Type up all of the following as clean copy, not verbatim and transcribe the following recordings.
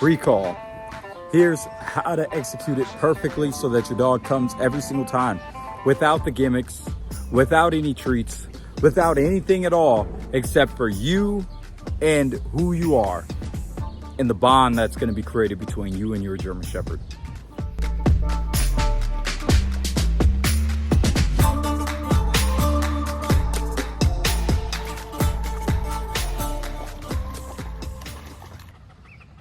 Recall. Here's how to execute it perfectly so that your dog comes every single time without the gimmicks, without any treats, without anything at all except for you and who you are and the bond that's going to be created between you and your German Shepherd.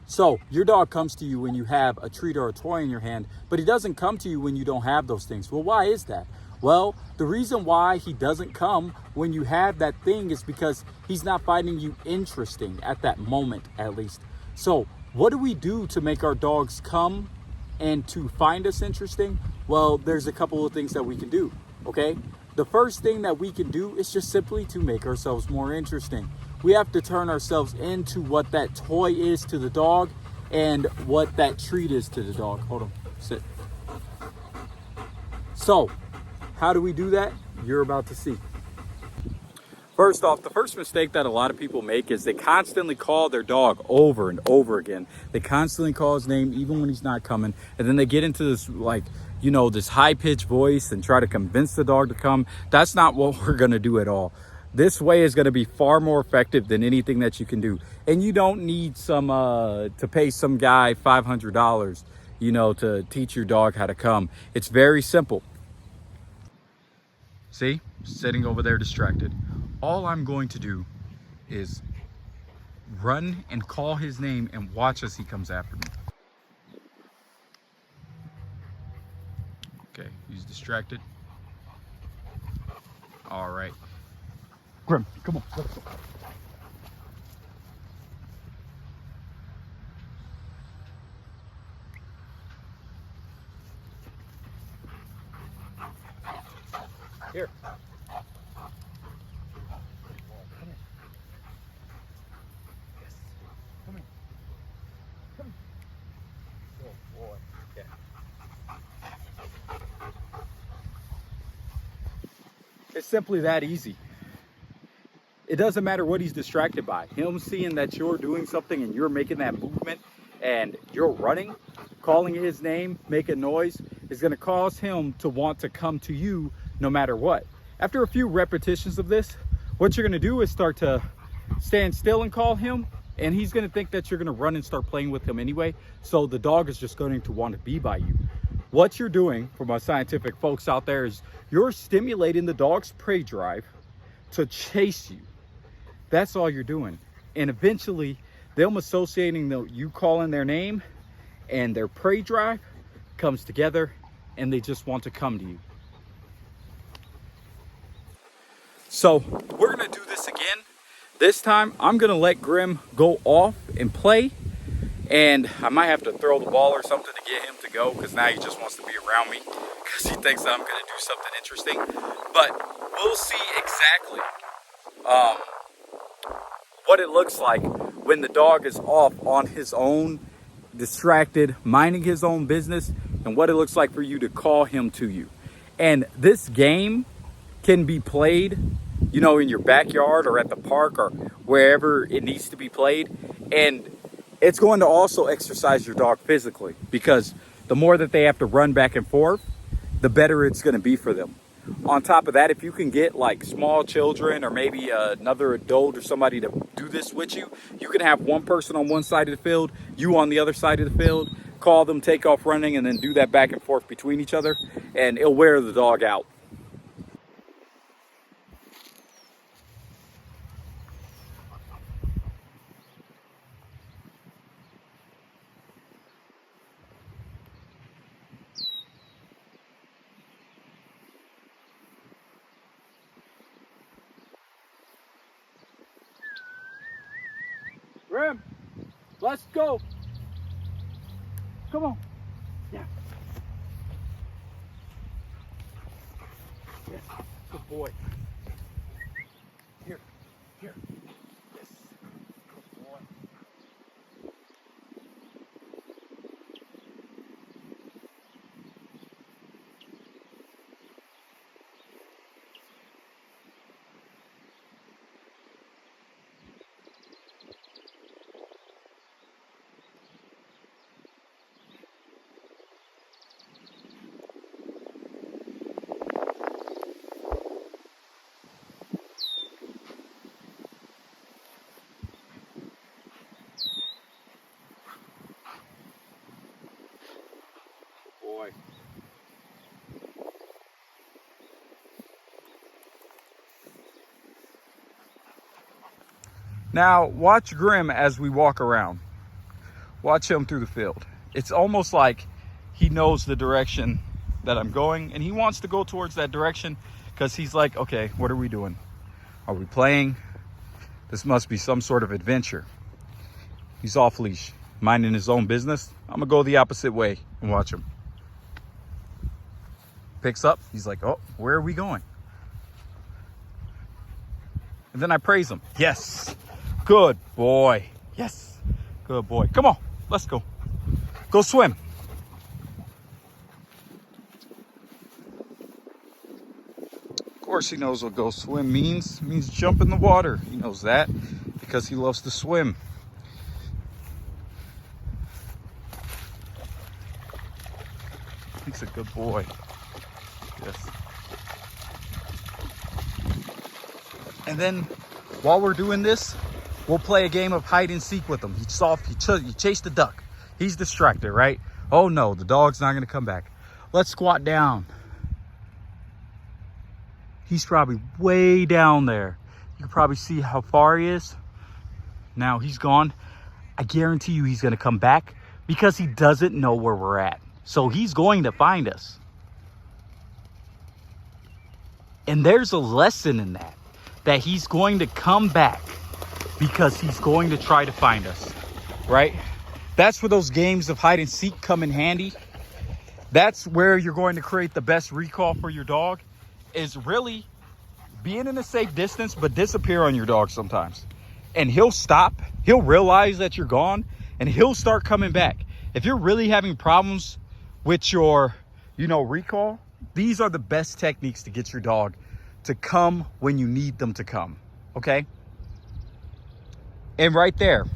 So your dog comes to you when you have a treat or a toy in your hand, but he doesn't come to you when you don't have those things. Well, why is that? Well, the reason why he doesn't come when you have that thing is because he's not finding you interesting at that moment, at least. So what do we do to make our dogs come and to find us interesting? Well, there's a couple of things that we can do, okay? The first thing that we can do is just simply to make ourselves more interesting. We have to turn ourselves into what that toy is to the dog and what that treat is to the dog. Hold on, sit. So, how do we do that? You're about to see. First off, the first mistake that a lot of people make is they constantly call their dog over and over again. They constantly call his name even when he's not coming. And then they get into this this high-pitched voice and try to convince the dog to come. That's not what we're gonna do at all. This way is gonna be far more effective than anything that you can do. And you don't need to pay some guy $500, to teach your dog how to come. It's very simple. See, sitting over there distracted. All I'm going to do is run and call his name and watch as he comes after me. Okay, he's distracted. All right. Grim, come on, let's go. Here. It's simply that easy. It doesn't matter what he's distracted by. Him seeing that you're doing something and you're making that movement and you're running, calling his name, making noise, is going to cause him to want to come to you no matter what. After a few repetitions of this, what you're going to do is start to stand still and call him, and he's going to think that you're going to run and start playing with him anyway. So the dog is just going to want to be by you. What you're doing, for my scientific folks out there, is you're stimulating the dog's prey drive to chase you. That's all you're doing. And eventually, them associating you calling their name and their prey drive comes together, and they just want to come to you. So we're gonna do this again. This time, I'm gonna let Grim go off and play. And I might have to throw the ball or something to get him to go, because now he just wants to be around me because he thinks that I'm going to do something interesting. But we'll see exactly what it looks like when the dog is off on his own, distracted, minding his own business, and what it looks like for you to call him to you. And this game can be played, in your backyard or at the park or wherever it needs to be played. And it's going to also exercise your dog physically, because the more that they have to run back and forth, the better it's going to be for them. On top of that, if you can get like small children or maybe another adult or somebody to do this with you, you can have one person on one side of the field, you on the other side of the field, call them, take off running, and then do that back and forth between each other, and it'll wear the dog out. Grim, let's go. Come on. Yeah. Yes. Good boy. Here. Yes. Good boy. Now, watch Grim as we walk around. Watch him through the field. It's almost like he knows the direction that I'm going, and he wants to go towards that direction because he's like, okay, what are we doing? Are we playing? This must be some sort of adventure. He's off leash, minding his own business. I'm gonna go the opposite way and watch him. Picks up, he's like, oh, where are we going? And then I praise him. Yes, good boy. Yes, good boy. Come on, let's go. Go swim. Of course he knows what go swim means. It means jump in the water. He knows that because he loves to swim. He's a good boy. Yes. And then while we're doing this, we'll play a game of hide and seek with him. He chased the duck. He's distracted, right? Oh no, the dog's not gonna come back. Let's squat down. He's probably way down there. You can probably see how far he is. Now he's gone. I guarantee you he's gonna come back because he doesn't know where we're at. So he's going to find us. And there's a lesson in that he's going to come back because he's going to try to find us, right? That's where those games of hide and seek come in handy. That's where you're going to create the best recall for your dog, is really being in a safe distance, but disappear on your dog sometimes. And he'll stop, he'll realize that you're gone, and he'll start coming back. If you're really having problems with your, recall, these are the best techniques to get your dog to come when you need them to come, okay? And right there,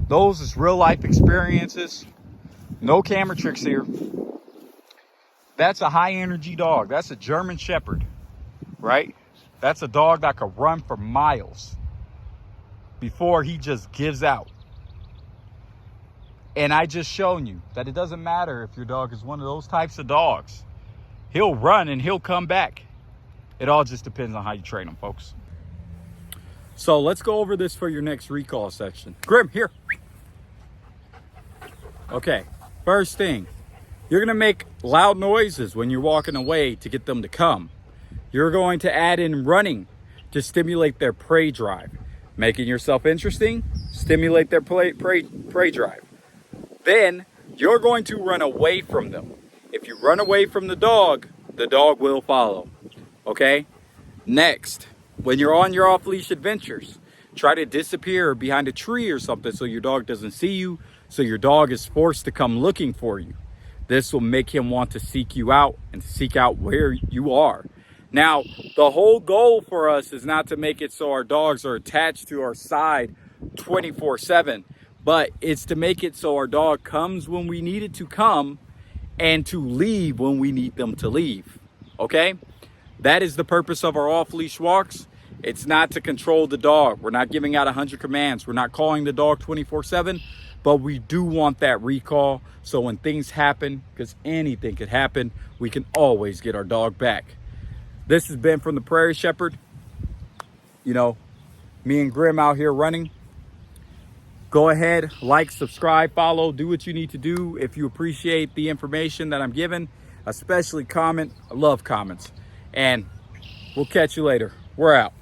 those is real life experiences. No camera tricks here. That's a high energy dog. That's a German Shepherd, right? That's a dog that could run for miles before he just gives out. And I just shown you that it doesn't matter if your dog is one of those types of dogs. He'll run and he'll come back. It all just depends on how you train them, folks. So let's go over this for your next recall section. Grim, here. Okay, first thing. You're going to make loud noises when you're walking away to get them to come. You're going to add in running to stimulate their prey drive. Making yourself interesting, stimulate their prey drive. Then you're going to run away from them. If you run away from the dog will follow. Okay? Next, when you're on your off-leash adventures, try to disappear behind a tree or something so your dog doesn't see you, so your dog is forced to come looking for you. This will make him want to seek you out and seek out where you are. Now, the whole goal for us is not to make it so our dogs are attached to our side 24/7. But it's to make it so our dog comes when we need it to come and to leave when we need them to leave, okay? That is the purpose of our off-leash walks. It's not to control the dog. We're not giving out 100 commands. We're not calling the dog 24/7, but we do want that recall so when things happen, because anything could happen, we can always get our dog back. This has been from the Prairie Shepherd. Me and Grim out here running. Go ahead, like, subscribe, follow, do what you need to do if you appreciate the information that I'm giving, especially comment. I love comments. And we'll catch you later. We're out.